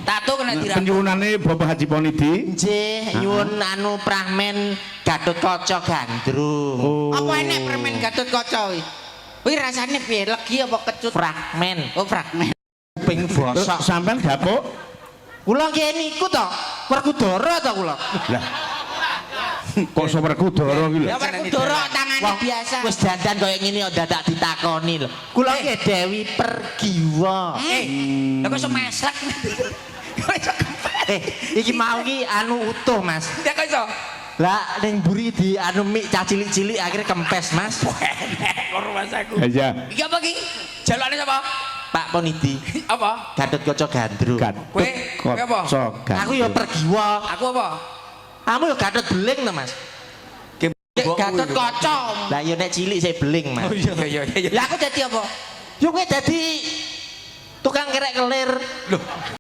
Tato kena dirampok. Penyuwunane Bapak Haji Ponidi. Nggih, nyuwun anu pramen Gatotkaca Gandrung. Oh. Apa enek permen Gatotkaca kuwi? Kuwi rasane piye? Legi apa kecut? Fragmen. Oh, fragmen. Kuping bosok. Sampeyan gapuk. Kula nggih niku to, Werkudara to kula. Lah. Kok iso Werkudara iki lho. Ya Werkudara tangane biasa. Wis dandan kaya ngene kok dadak ditakoni lho. Kula nggih Dewi Pergiwa. Lah kok iso masak? Kok iso Iki mau ki anu utuh, Mas. Ya kok iso? Lah ning mburi di anu mik cah cilik-cilik akhirnya kempes, Mas. Loro masaku. Iya. Iki apa ki? Jalane sapa? Pak Ponidi. Apa? Gatotkaca Gandrung. Kowe apa? Aku ya Pergiwa. Aku apa? Kamu ya Gatot Beling to, Mas. Gatotkaca. Lah ya nek cilik saya beling, Mas. Oh iya. Lah aku dadi apa? Yo kowe dadi tukang kerek kelir. Loh,